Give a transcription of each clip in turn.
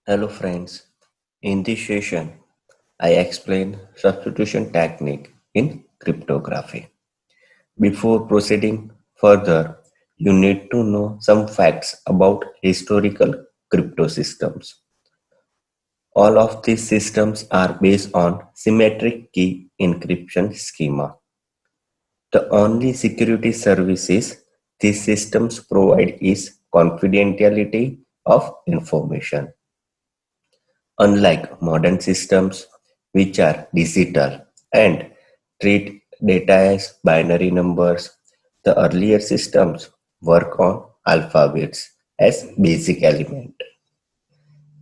Hello friends, in this session I explain substitution technique in cryptography. Before proceeding further, you need to know some facts about historical crypto systems. All of these systems are based on symmetric key encryption schema. The only security services these systems provide is confidentiality of information. Unlike modern systems, which are digital and treat data as binary numbers, the earlier systems work on alphabets as basic element.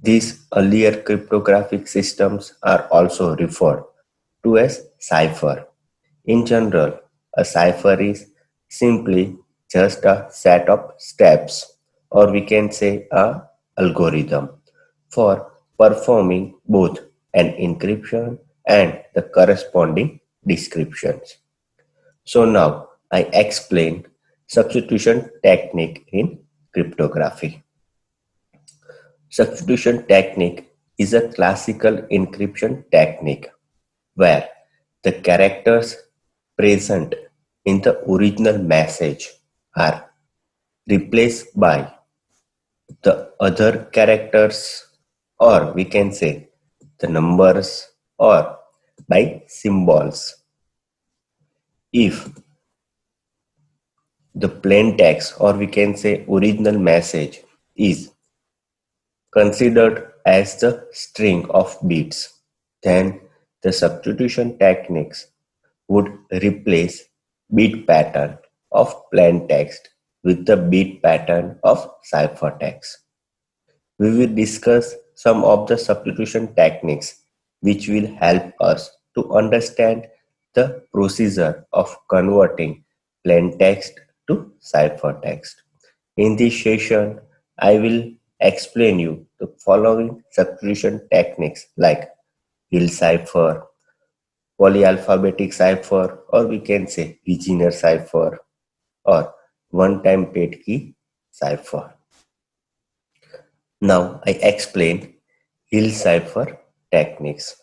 These earlier cryptographic systems are also referred to as cipher. In general, a cipher is simply just a set of steps, or we can say a algorithm for performing both an encryption and the corresponding descriptions. So now I explain substitution technique in cryptography. Substitution technique is a classical encryption technique where the characters present in the original message are replaced by the other characters, or we can say the numbers, or by symbols. If the plain text, or we can say original message, is considered as the string of bits, then the substitution techniques would replace bit pattern of plain text with the bit pattern of ciphertext. We will discuss some of the substitution techniques which will help us to understand the procedure of converting plain text to ciphertext. In this session, I will explain you the following substitution techniques like Hill cipher, polyalphabetic cipher, or we can say beginner cipher, or one-time paid key cipher. Now I explain Hill cipher techniques.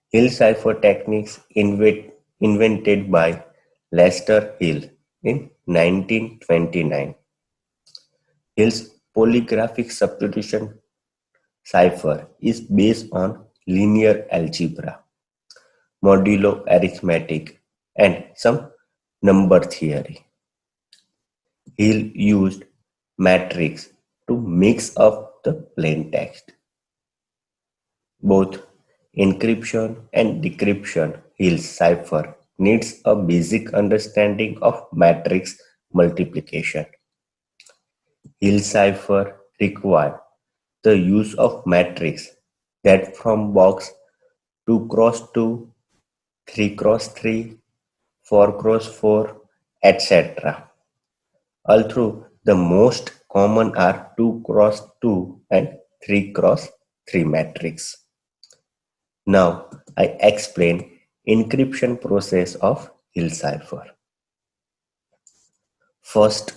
Hill cipher techniques invented by Lester Hill in 1929. Hill's polygraphic substitution cipher is based on linear algebra, modulo arithmetic, and some number theory. Hill used matrix to mix up the plain text. Both encryption and decryption Hill's cipher needs a basic understanding of matrix multiplication. Hill cipher require the use of matrix that from box 2 cross 2, 3 cross 3, 4 cross 4, etc. Although the most common are 2 cross 2 and 3 cross 3 matrix. Now I explain encryption process of Hill cipher. First,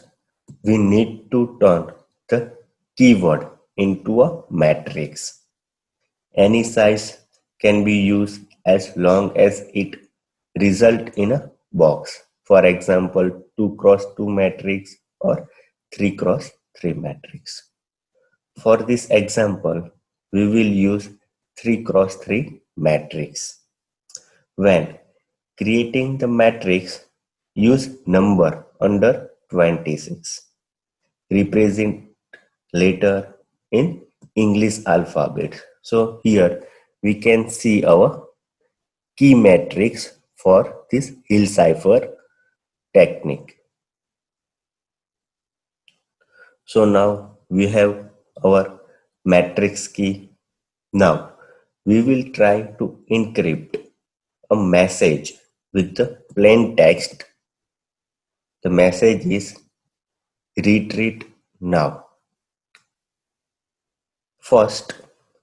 we need to turn the keyword into a matrix. Any size can be used as long as it result in a box. For example, 2 cross 2 matrix or 3 cross 3 matrix. For this example, we will use 3 cross 3 matrix. When creating the matrix, use number under 26. Represent later in English alphabet. So here we can see our key matrix for this Hill cipher technique. So now we have our matrix key. Now we will try to encrypt a message with the plain text. The message is retreat now. First,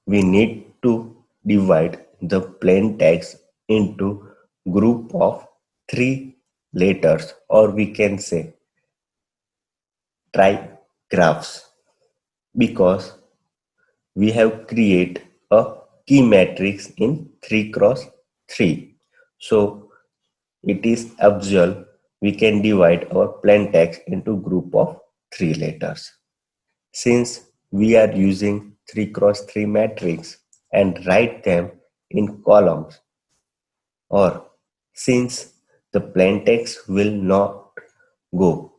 we need to divide the plain text into group of 3 letters, or we can say trigraphs, because we have create a key matrix in 3 cross 3. So it is usual we can divide our plain text into group of 3 letters. Since we are using 3 cross 3 matrix and write them in columns, or since the plain text will not go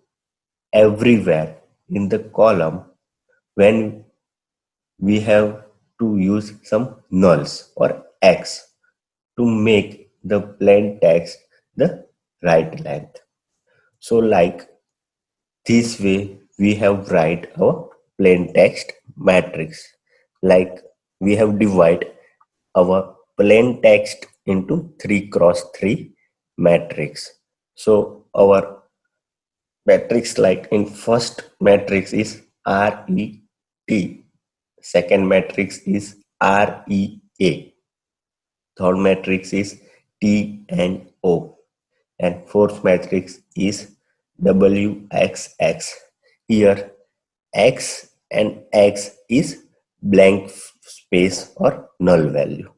everywhere in the column, when we have to use some nulls or x to make the plain text the right length. So like this way we have write our plain text matrix. Like we have divide our plain text into 3 cross 3 matrix. So our matrix, like in first matrix is RET, second matrix is REA, third matrix is TNO, and fourth matrix is WXX. Here X and X is blank space or null value.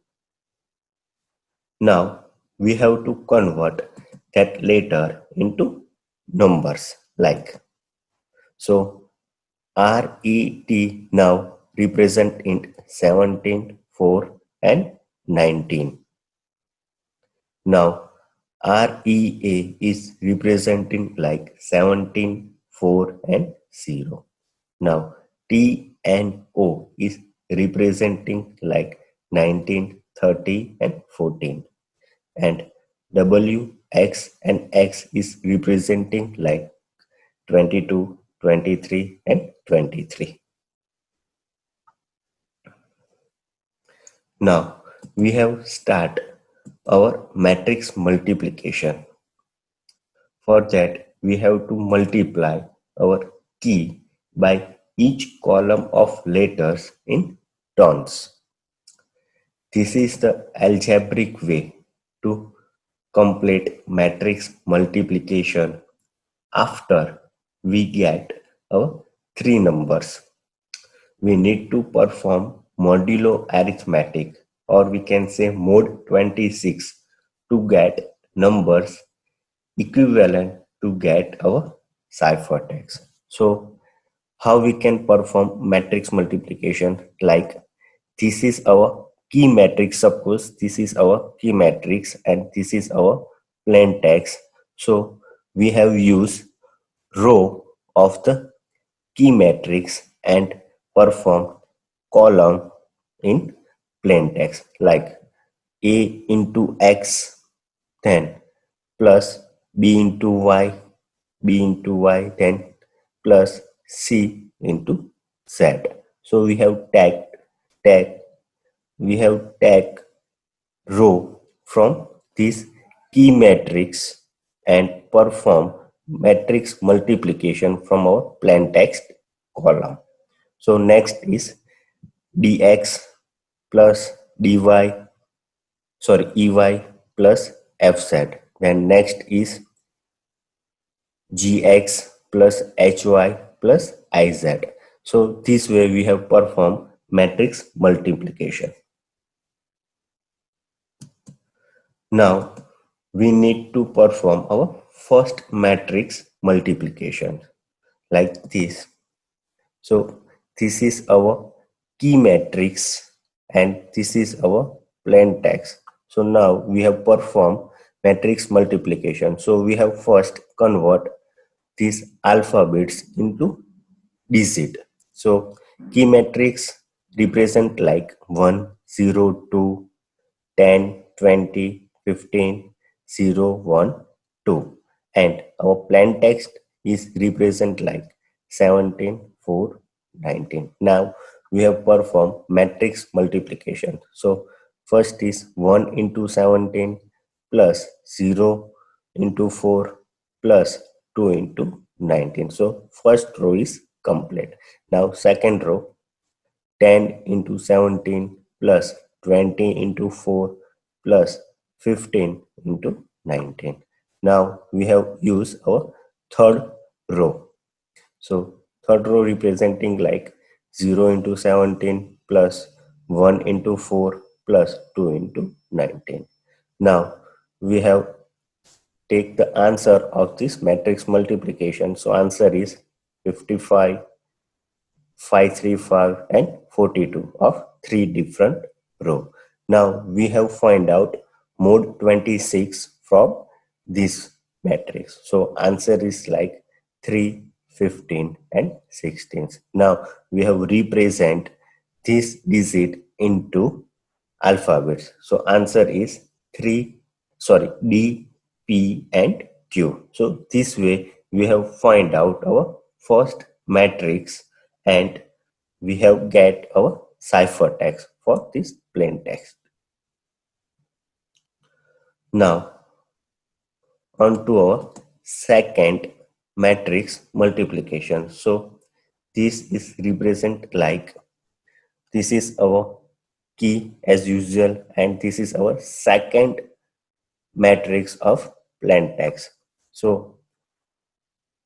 Now we have to convert that letter into numbers, like so RET now represent in 17, 4 and 19. Now REA is representing like 17, 4 and 0. Now T and O is representing like 19, 30 and 14. And W, X and X is representing like 22, 23 and 23. Now we have start our matrix multiplication. For that we have to multiply our key by each column of letters in turns. This is the algebraic way to complete matrix multiplication after we get our three numbers. We need to perform modulo arithmetic, or we can say mod 26, to get numbers equivalent to get our ciphertext. So how we can perform matrix multiplication? Like this is our key matrix. Suppose this is our key matrix and this is our plain text. So we have used row of the key matrix and perform column in plain text, like A into X, then plus B into Y, B into Y, then plus C into Z. So we have tag we have tag row from this key matrix and perform matrix multiplication from our plain text column. So next is dx plus dy, sorry, ey plus fz. Then next is gx plus hy plus iz. So this way we have performed matrix multiplication. Now we need to perform our first matrix multiplication, like this. So this is our key matrix and this is our plain text. So now we have performed matrix multiplication. So we have first convert these alphabets into digit. So key matrix represent like 1, 0, 2, 10, 20, 15, 0, 1, 2. And our plain text is represent like 17, 4, 19. Now we have performed matrix multiplication. So first is 1 into 17 plus 0 into 4 plus 2 into 19. So first row is complete. Now second row, 10 into 17 plus 20 into 4 plus 15 into 19. Now we have used our third row. So third row representing like 0 into 17 plus 1 into 4 plus 2 into 19. Now we have take the answer of this matrix multiplication. So answer is 55, 535 and 42 of three different row. Now we have find out mode 26 from this matrix. So answer is like 3, 15 and 16. Now we have represent this digit into alphabets. So answer is 3, sorry, D, P and Q. So this way we have find out our first matrix and we have get our ciphertext for this plain text. Now on to our second matrix multiplication. So this is represent like this is our key as usual and this is our second matrix of plain text. So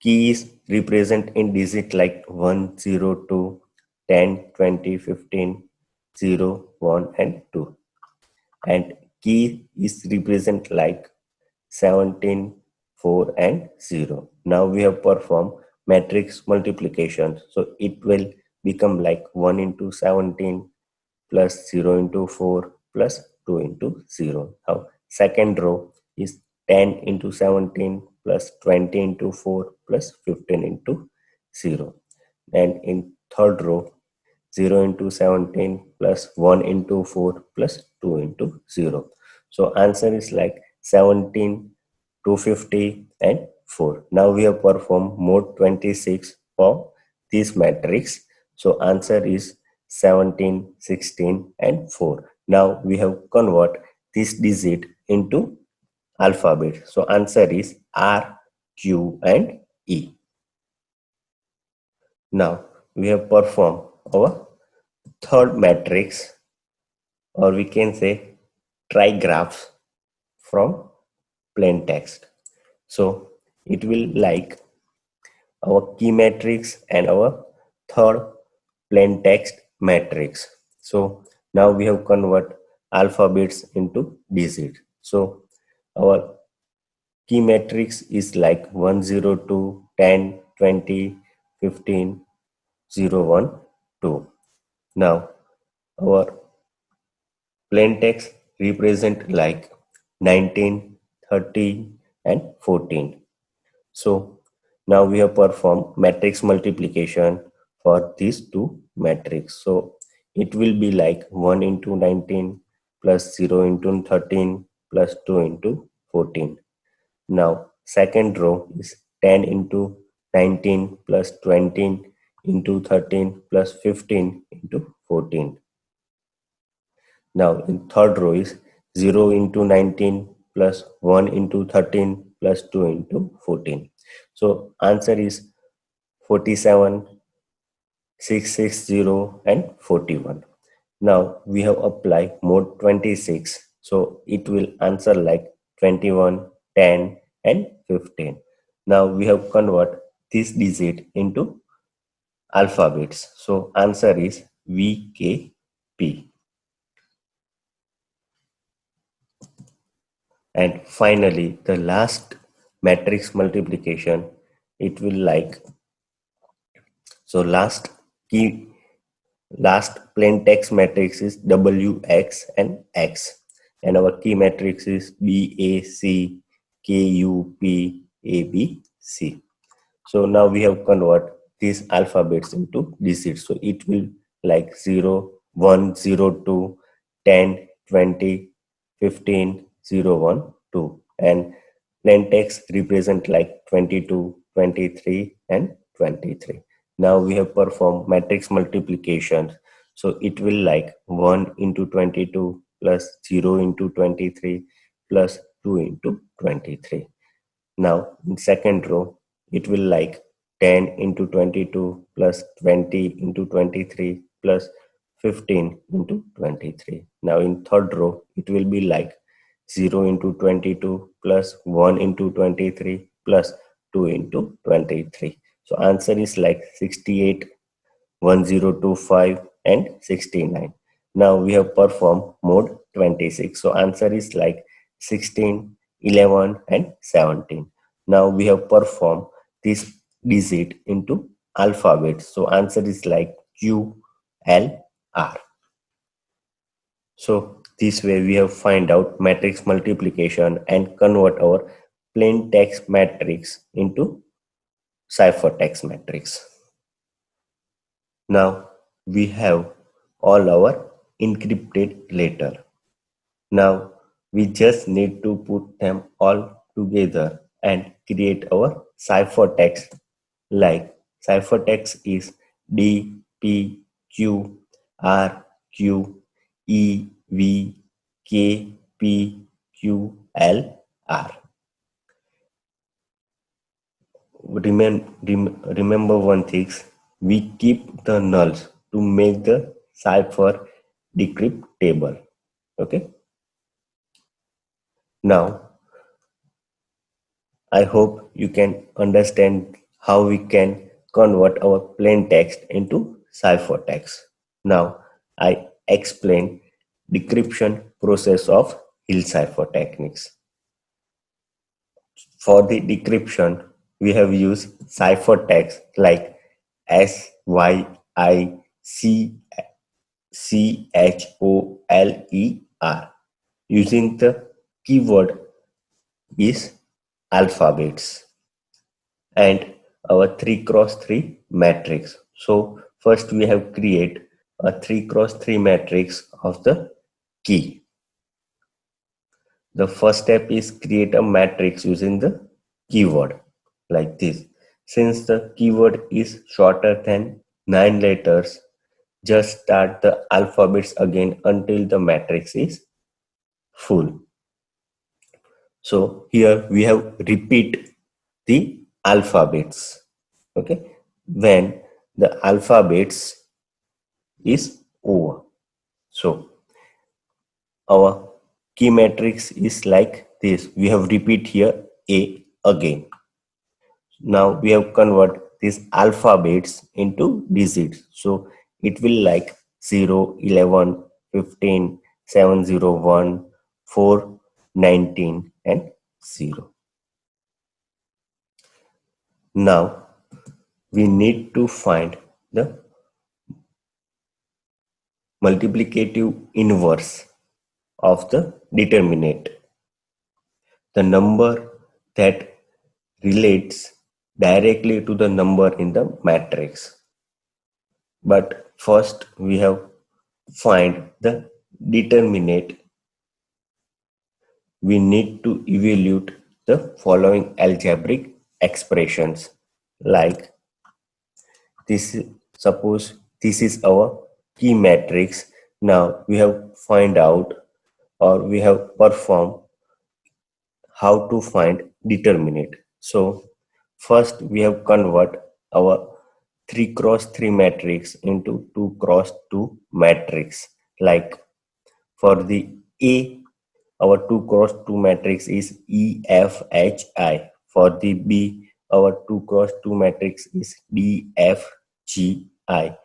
keys represent in digit like 1, 0, 2, 10, 20, 15, 0, 1 and 2. And key is represent like 17, 4 and 0. Now we have performed matrix multiplication. So it will become like 1 into 17 plus 0 into 4 plus 2 into 0. Now second row is 10 into 17 plus 20 into 4 plus 15 into 0. And in third row 0 into 17 plus 1 into 4 plus 2 into 0. So answer is like 17, 250 and 4. Now we have performed mode 26 for this matrix. So answer is 17, 16 and 4. Now we have convert this digit into alphabet. So answer is R, Q and E. Now we have performed our third matrix, or we can say trigraphs from plain text. So it will like our key matrix and our third plain text matrix. So now we have convert alphabets into digit. So our key matrix is like 102, 10, 20, 15, 0, 1, 2. Now our plain text represent like 19, 30 and 14. So now we have performed matrix multiplication for these two matrix. So it will be like 1 into 19 plus 0 into 13 plus 2 into 14. Now second row is 10 into 19 plus 20 into 13 plus 15 into 14. Now in third row is 0 into 19 plus 1 into 13 plus 2 into 14. So answer is 47, 660 and 41. Now we have applied mode 26. So it will answer like 21, 10 and 15. Now we have convert this digit into alphabets. So answer is VKP. And finally, the last matrix multiplication, it will like, so last plain text matrix is WX and X. And our key matrix is BAC, KUP, ABC. So now we have convert these alphabets into digits. So it will like 0, 1, 0, 2, 10, 20, 15, 0, 1, 2. And plain text represent like 22, 23 and 23. Now we have performed matrix multiplication. So it will like 1 into 22 plus 0 into 23 plus 2 into 23. Now in second row, it will like 10 into 22 plus 20 into 23 plus 15 into 23. Now in third row, it will be like 0 into 22 plus 1 into 23 plus 2 into 23. So answer is like 68, 1025 and 69. Now we have performed mode 26. So answer is like 16, 11 and 17. Now we have performed this digit into alphabet. So answer is like Q, L, R. So this way we have find out matrix multiplication and convert our plain text matrix into ciphertext matrix. Now we have all our encrypted letter. Now we just need to put them all together and create our ciphertext, like ciphertext is D P Q R Q E V K P Q L R. Remember one thing, we keep the nulls to make the cipher decryptable. Okay. Now I hope you can understand how we can convert our plain text into ciphertext. Now I explain decryption process of Hill cipher techniques. For the decryption, we have used ciphertext like SYCCHOLER. Using the keyword is alphabets and our 3 cross 3 matrix. So first we have create a 3 cross 3 matrix of the key. The first step is create a matrix using the keyword like this. Since the keyword is shorter than 9 letters, just start the alphabets again until the matrix is full. So here we have repeat the alphabets. Okay, when the alphabets is over. So our key matrix is like this. We have repeat here A again. Now we have convert these alphabets into digits. So it will like 0, 11, 15, 701, 4, 19 and 0. Now we need to find the multiplicative inverse of the determinant, the number that relates directly to the number in the matrix. But first we have find the determinant. We need to evaluate the following algebraic expressions, like this. Suppose this is our key matrix. Now we have find out or we have performed how to find determinant. So first we have convert our 3 cross 3 matrix into 2 cross 2 matrix. Like for the A, our 2 cross 2 matrix is EFHI. For the B, our 2 cross 2 matrix is DFGI.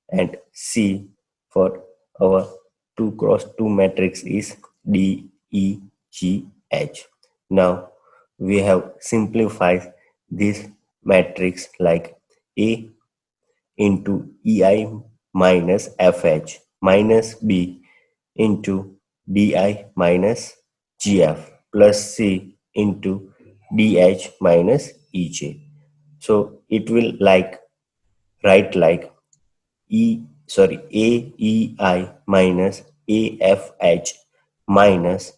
And C, for our 2 cross 2 matrix is DEGH. Now we have simplified this matrix like A into EI minus FH minus B into DI minus GF plus C into DH minus EJ. So it will like write like AEI minus AFH minus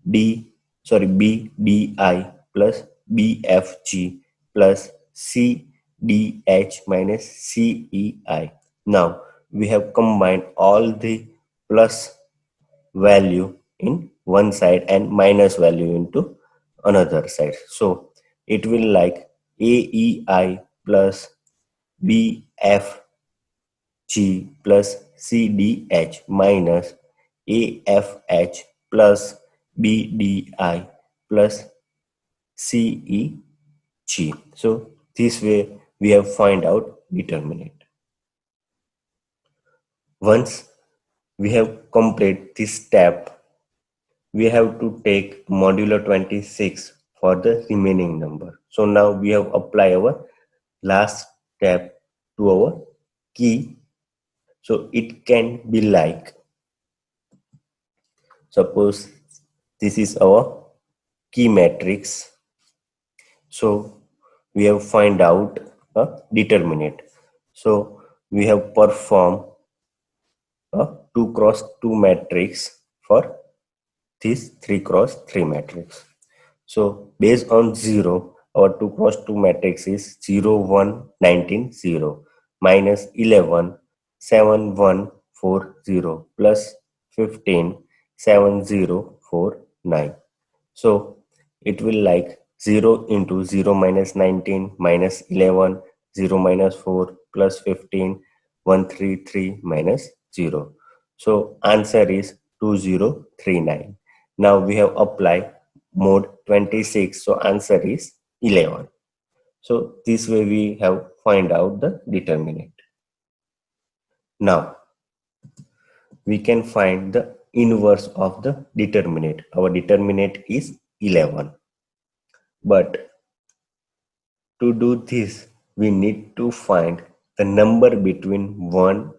BDI plus BFG plus CDH minus CEI. Now we have combined all the plus value in one side and minus value into another side. So it will like AEI plus BFG plus CDH minus AFH plus BDI plus CEG. So this way we have find out determinant. Once we have complete this step, we have to take modulo 26 for the remaining number. So now we have apply our last step to our key. So it can be like, suppose this is our key matrix. So we have find out a determinant. So we have performed a 2 cross 2 matrix for this 3 cross 3 matrix. So based on 0, our 2 cross 2 matrix is 0, 1, 19, 0, minus 11, 7, 1, 4, 0, plus 15, 7, 0, 4, 9. So it will like 0 into 0 minus 19 minus 11, 0 minus 4 plus 15, 133 minus 0. So answer is 2039. Now we have applied mode 26. So answer is 11. So this way we have find out the determinant. Now we can find the inverse of the determinant. Our determinant is 11. But to do this, we need to find the number between 1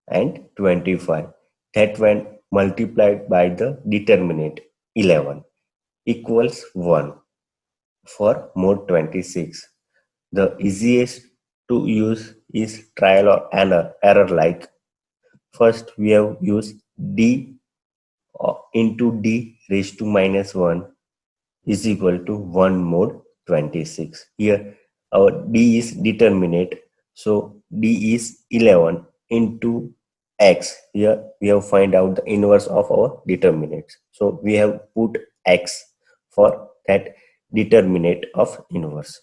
and 25 that when multiplied by the determinant 11 equals 1 for mode 26. The easiest to use is trial or error like first we have used d into d raised to minus 1 is equal to 1 mod 26. Here our d is determinate. So d is 11 into x. Here we have find out the inverse of our determinate. So we have put x for that determinate of inverse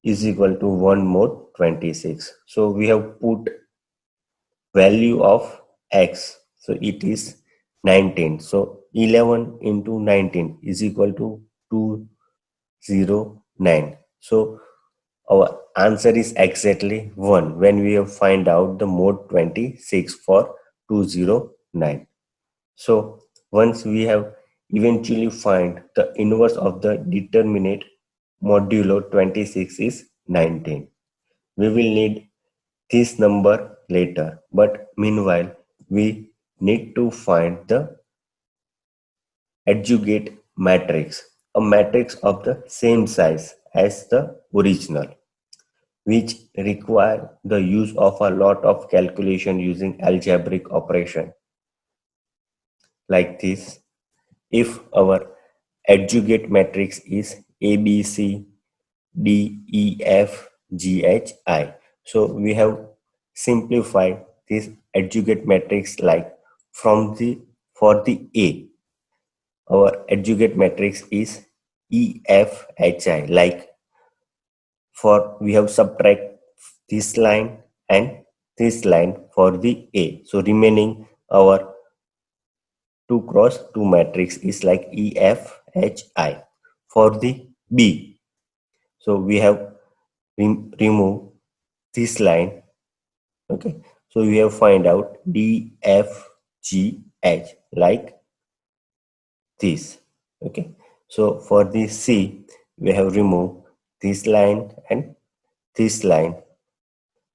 is equal to 1 mod 26. So we have put value of x. So it is 19. So 11 into 19 is equal to 209. So our answer is exactly 1 when we have find out the mode 26 for 209. So once we have eventually find the inverse of the determinate modulo 26 is 19. We will need this number later, but meanwhile we need to find the adjugate matrix, a matrix of the same size as the original, which require the use of a lot of calculation using algebraic operation like this. If our adjugate matrix is A, B, C, D, E, F, G, H, I. So we have simplified this adjugate matrix like from the for the A, our adjugate matrix is E, F, H, I. Like for we have subtract this line and this line for the A. So remaining our 2 cross 2 matrix is like E, F, H, I. For the B, so we have remove this line. Okay, so we have find out D, F, G, H like this. Okay, so for the C we have removed this line and this line.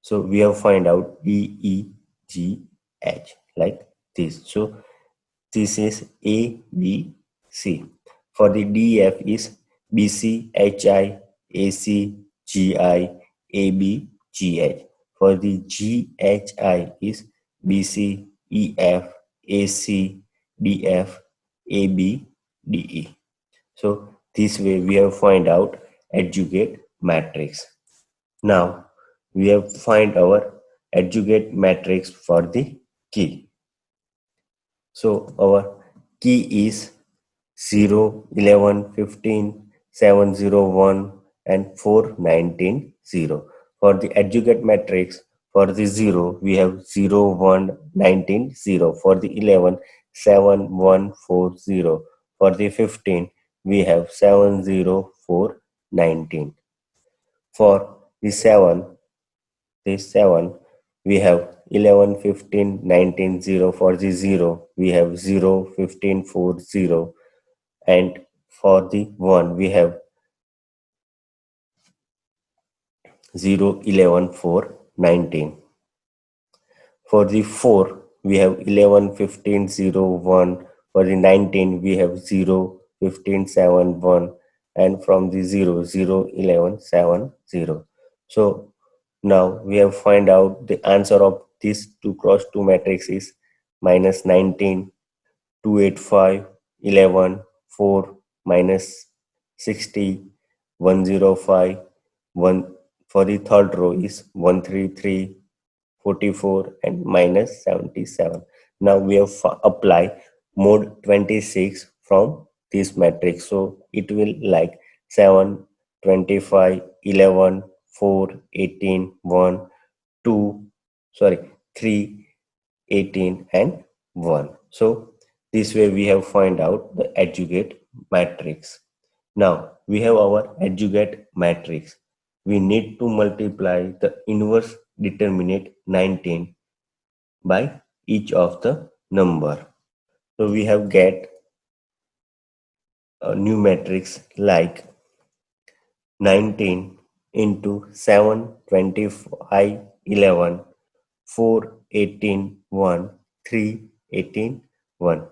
So we have find out D, E, G, H like this. So this is A, B, C. For the DF is BC, HI, AC, GI, AB, GH. For the GHI is BC, EF, AC, DF, AB, DE. So this way we have find out adjugate matrix. Now we have find our adjugate matrix for the key. So our key is 0, 11, 15, 701 and 419, 0. For the adjugate matrix, for the 0, we have 0, 1, 19, 0. For the 11, 7, 1, 4, 0. For the 15, we have 7, 0, 4, 19. For the 7, we have 11, 15, 19, 0. For the 0, we have 0, 15, 4, 0. And for the 1, we have 0, 11, 4, 19. For the 4, we have 11, 15, 0, 1. For the 19, we have 0, 15, 7, 1. And from the 0, 0, 11, 7, 0. So now we have find out the answer of this 2 cross 2 matrix is minus 19, 285, 11, 4, minus 60, 105, 1. For the third row is 133, 44 and minus 77. Now we have apply mode 26 from this matrix. So it will like 7, 25, 11, 4, 18, 1, 2, sorry, 3, 18 and 1. So this way we have find out the adjugate matrix. Now we have our adjugate matrix. We need to multiply the inverse determinant 19 by each of the number. So we have get a new matrix like 19 into 7, 25, 11, 4, 18, 1, 3, 18, 1.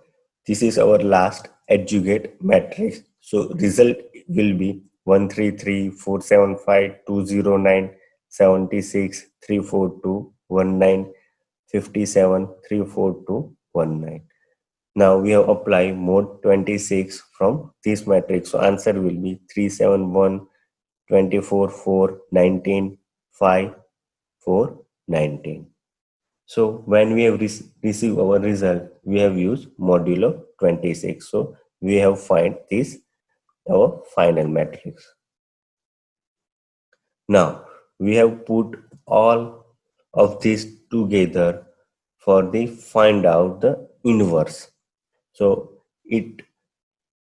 This is our last adjugate matrix. So result will be 133, 475, 209, 76, 342, 19, 57, 342, 19. Now we have applied mode 26 from this matrix. So answer will be 371, 24, 4, 19, 5, 4, 19. So when we have received our result, we have used modulo 26. So we have find this our final matrix. Now we have put all of these together for the find out the inverse. So it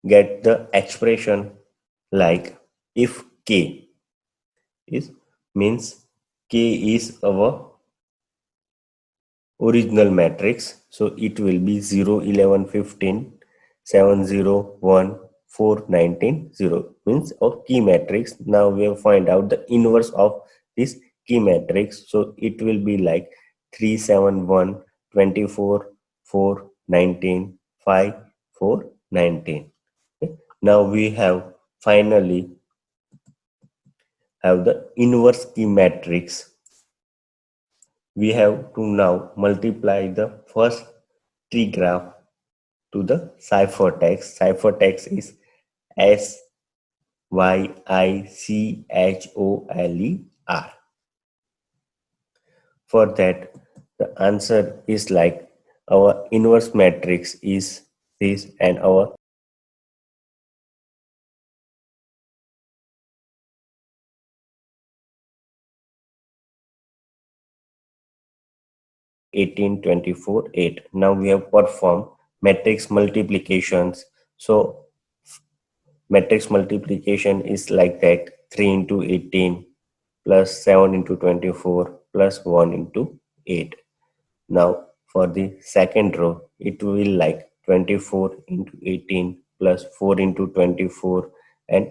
get the expression like if k is means k is our original matrix. So it will be 0, 11, 15, 7, 0, 1, 4, 19, 0 means our key matrix. Now we have find out the inverse of this key matrix. So it will be like 3, 7, 1, 24, 4, 19, 5, 4, 19. Okay. Now we have finally have the inverse key matrix. We have to now multiply the first tree graph to the ciphertext. Ciphertext is SYICHOLER. For that, the answer is like our inverse matrix is this and our 18, 24, 8. Now we have performed matrix multiplications. So matrix multiplication is like that 3 into 18 plus 7 into 24 plus 1 into 8. Now for the second row, it will like 24 into 18 plus 4 into 24 and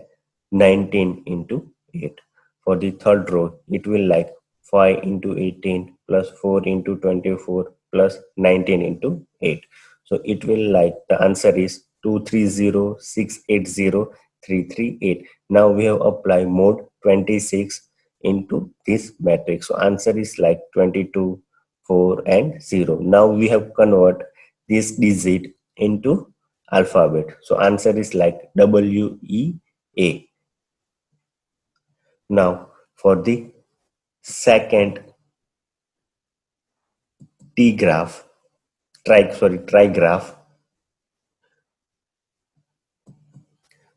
19 into 8. For the third row, it will like 5 into 18 plus 4 into 24 plus 19 into 8. So it will like the answer is 230,680,338. Now we have applied mode 26 into this matrix. So answer is like 22, 4 and 0. Now we have convert this digit into alphabet. So answer is like WEA. Now for the second T graph, trigraph.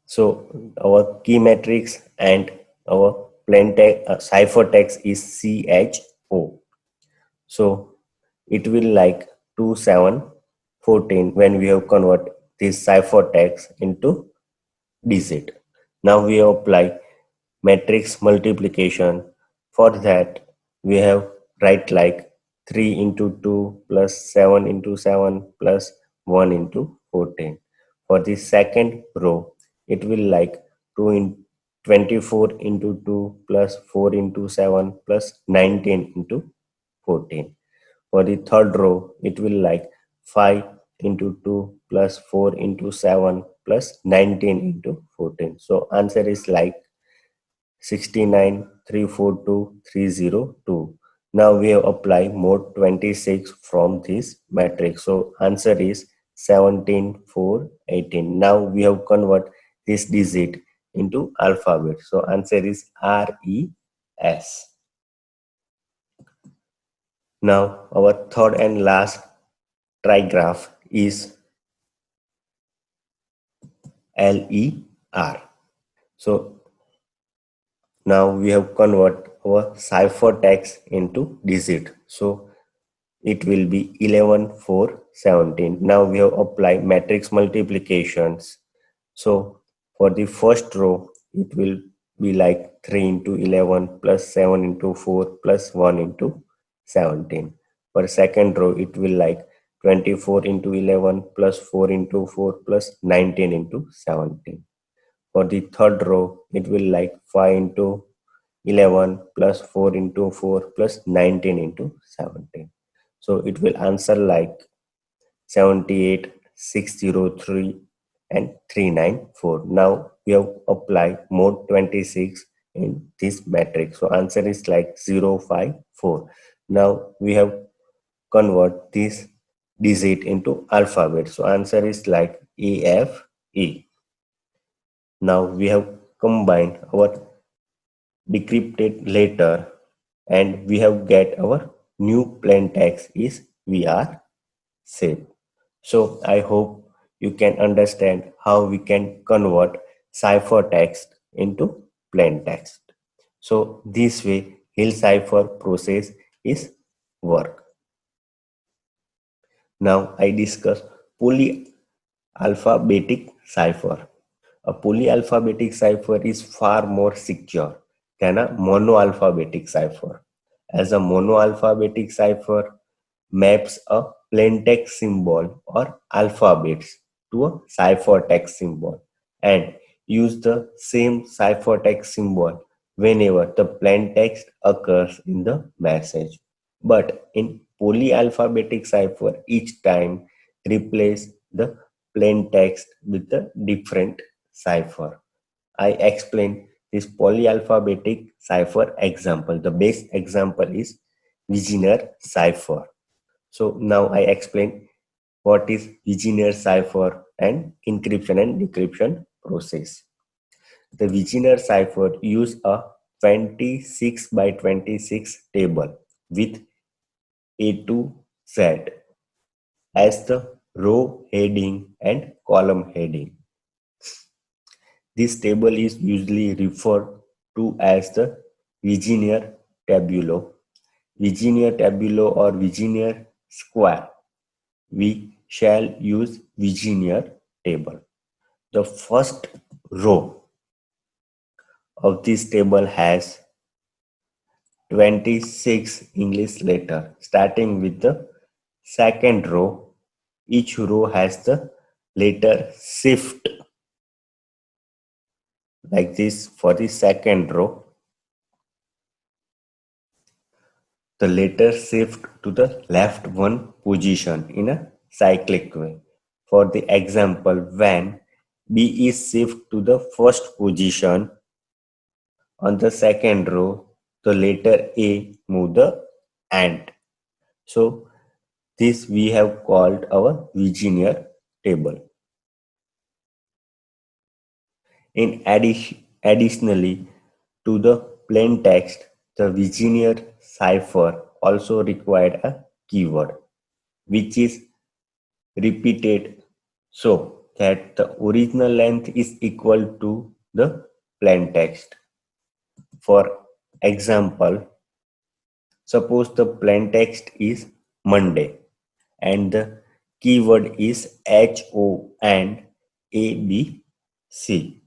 So our key matrix and our plain text, ciphertext is CHO. So it will like 2, 7, 14 when we have convert this ciphertext into digit. Now we apply matrix multiplication. For that we have write like 3 into 2 plus 7 into 7 plus 1 into 14. For the second row, it will like 2 in 24 into 2 plus 4 into 7 plus 19 into 14. For the third row, it will like 5 into 2 plus 4 into 7 plus 19 into 14. So answer is like 69, 342, 302. Now we have applied mode 26 from this matrix. So answer is 17, 4, 18. Now we have convert this digit into alphabet. So answer is RES. Now our third and last trigraph is LER. So now we have convert our ciphertext into digit. So it will be 11, 4, 17. Now we have applied matrix multiplications. So for the first row, it will be like 3 into 11 plus 7 into 4 plus 1 into 17. For second row, it will like 24 into 11 plus 4 into 4 plus 19 into 17. For the third row, it will like 5 into 11 plus 4 into 4 plus 19 into 17. So it will answer like 78, 603 and 394. Now we have applied mode 26 in this matrix. So answer is like 054. Now we have convert this digit into alphabet. So answer is like AFE. Now we have combined our decrypted letter and we have get our new plain text is we are safe. So I hope you can understand how we can convert ciphertext into plain text. So this way Hill cipher process is work. Now I discuss polyalphabetic cipher. A polyalphabetic cipher is far more secure than a monoalphabetic cipher. As a monoalphabetic cipher maps a plaintext symbol or alphabets to a ciphertext symbol and use the same ciphertext symbol whenever the plaintext occurs in the message. But in polyalphabetic cipher, each time replace the plain text with a different cipher. I explain this polyalphabetic cipher example. The base example is Vigenère cipher. So now I explain what is Vigenère cipher and encryption and decryption process. The Vigenère cipher use a 26 by 26 table with A to Z as the row heading and column heading. This table is usually referred to as the Vigenère tabulo, Vigenère tabulo or Vigenère square. We shall use Vigenère table. The first row of this table has 26 English letters. Starting with the second row, each row has the letter shift like this. For the second row, the letter shift to the left one position in a cyclic way. For the example, when B is shift to the first position on the second row, the letter A move the ant. So this we have called our Vigenère table. Additionally to the plain text, the Vigenère cipher also required a keyword which is repeated so that the original length is equal to the plain text. For example, suppose the plain text is Monday and the keyword is HO and ABC.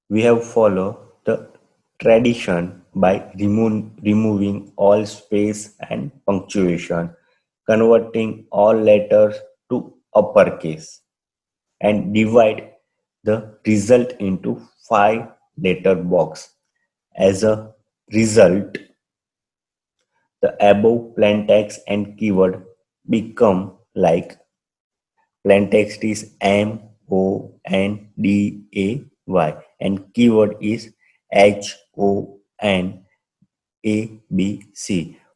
We have followed the tradition by removing all space and punctuation, converting all letters to uppercase, and divide the result into 5 letter box. As a result, the above plain text and keyword become like plain text is MONDAY and keyword is HONABC.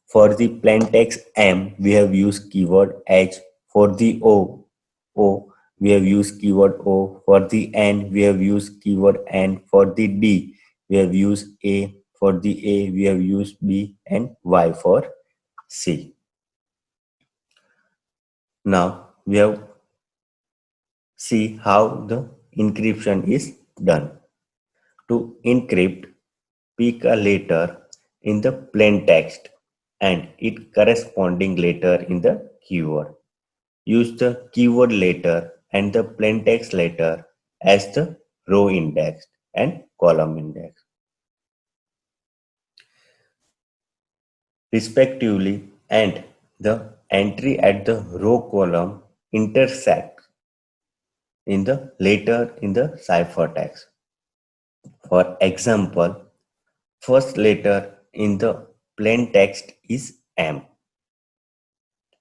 For the plain text M, we have used keyword H. For the O, we have used keyword O. For the N, we have used keyword N. For the D, we have used A. For the A, we have used B, and Y for C. Now we have see how the encryption is done. To encrypt, pick a letter in the plain text and its corresponding letter in the keyword. Use the keyword letter and the plain text letter as the row index and column index, respectively, and the entry at the row column intersect in the letter in the ciphertext. For example, first letter in the plain text is M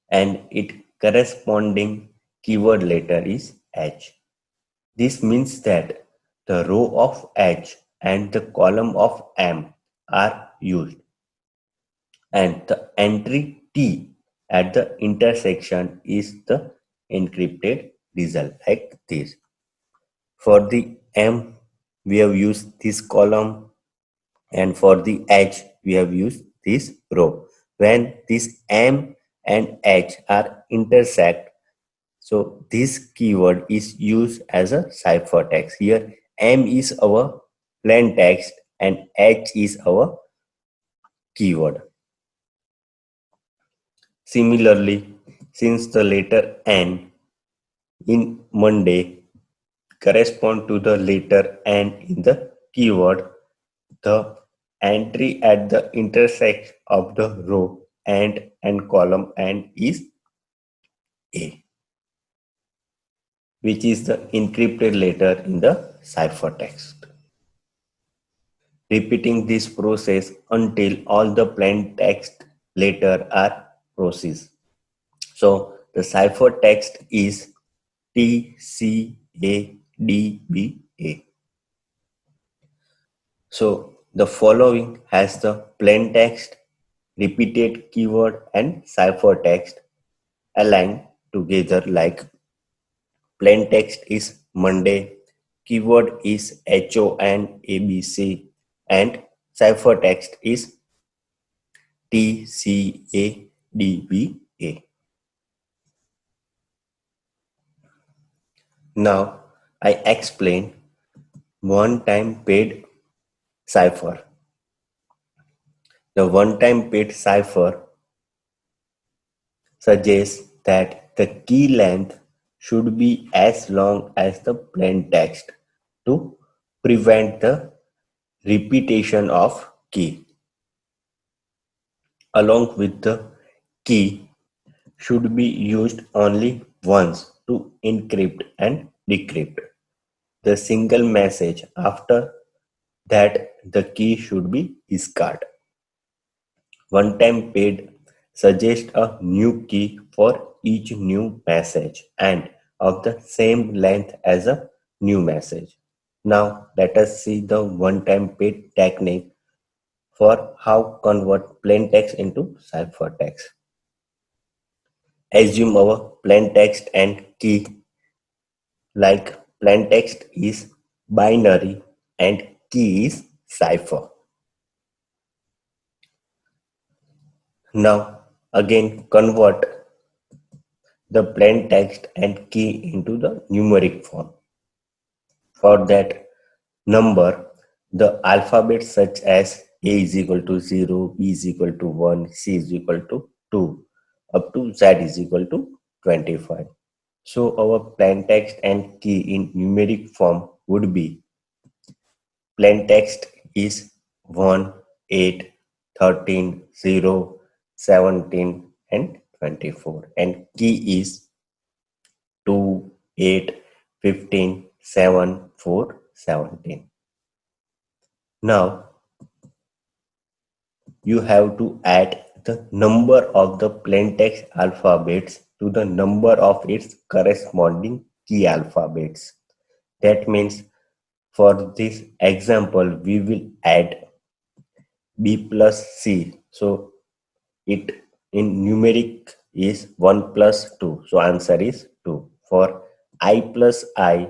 and its corresponding keyword letter is H. This means that the row of H and the column of M are used and the entry T at the intersection is the encrypted result like this. For the M, we have used this column and for the H, we have used this row. When this M and H are intersect, so this keyword is used as a ciphertext. Here M is our plain text and H is our keyword. Similarly, since the letter N in Monday correspond to the letter N in the keyword, the entry at the intersection of the row and column and is A, which is the encrypted letter in the ciphertext. Repeating this process until all the plain text letter are processed. So the ciphertext is TCADBA. So the following has the plain text, repeated keyword and ciphertext aligned together like plain text is Monday, keyword is HONABC and ciphertext is TCADBA. Now I explain one-time paid cipher. The one-time paid cipher suggests that the key length should be as long as the plain text to prevent the repetition of key. Along with the key should be used only once to encrypt and decrypt the single message. After that, the key should be discarded. One-time paid suggests a new key for each new message and of the same length as a new message. Now let us see the one-time paid technique for how convert plain text into ciphertext. Assume our plain text and key like plain text is binary and key is cipher. Now again convert the plain text and key into the numeric form. For that number, the alphabet such as A is equal to 0, B is equal to 1, C is equal to 2, up to Z is equal to 25. So our plain text and key in numeric form would be plain text is 1, 8, 13, 0, 17 and 24, and key is 2, 8, 15, 7, 4, 17. Now you have to add the number of the plain text alphabets to the number of its corresponding key alphabets. That means for this example, we will add B plus C. So it in numeric is 1 plus 2. So answer is 2. For I plus I,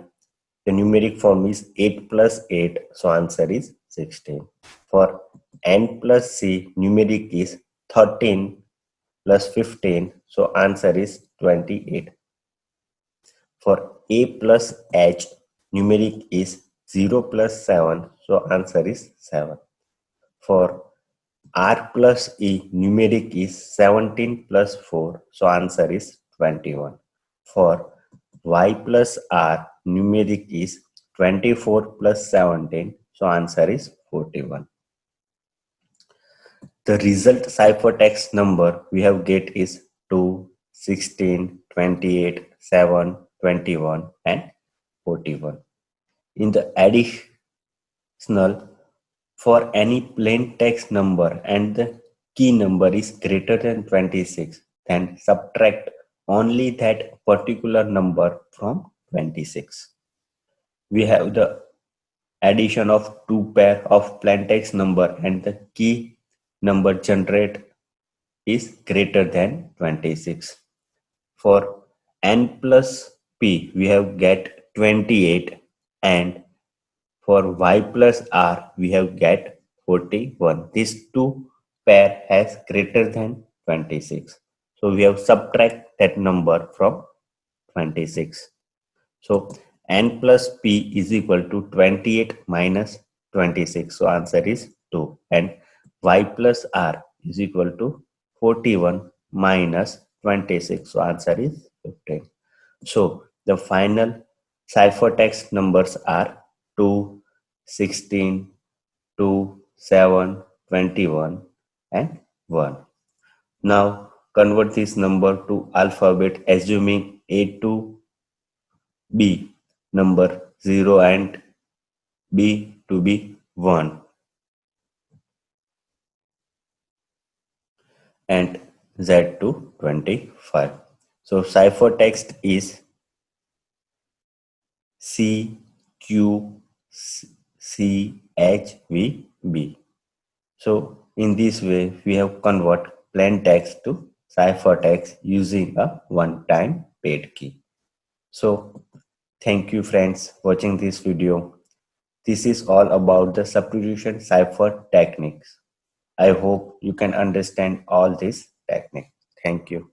the numeric form is 8 plus 8. So answer is 16. For N plus C, numeric is 13 plus 15. So answer is 28. For A plus H, numeric is 0 plus 7. So answer is 7. For R plus E, numeric is 17 plus 4. So answer is 21. For Y plus R, numeric is 24 plus 17. So answer is 41. The result ciphertext number we have get is 2, 16, 28, 7, 21 and 41. In the additional, for any plain text number and the key number is greater than 26, then subtract only that particular number from 26. We have the addition of two pair of plain text number and the key number generate is greater than 26. For n plus p, we have get 28, and for y plus r, we have get 41. These two pair has greater than 26. So we have subtract that number from 26. So n plus p is equal to 28 minus 26. So answer is 2. And y plus r is equal to 41 minus 26. So answer is 15. So the final ciphertext numbers are 2, 16, 2, 7, 21 and 1. Now convert this number to alphabet assuming A to B number 0 and B to be 1 and Z to 25. So ciphertext is C Q C H V B. So in this way we have convert plain text to ciphertext using a one-time paid key. So thank you friends watching this video. This is all about the substitution cipher techniques. I hope you can understand all this technique. Thank you.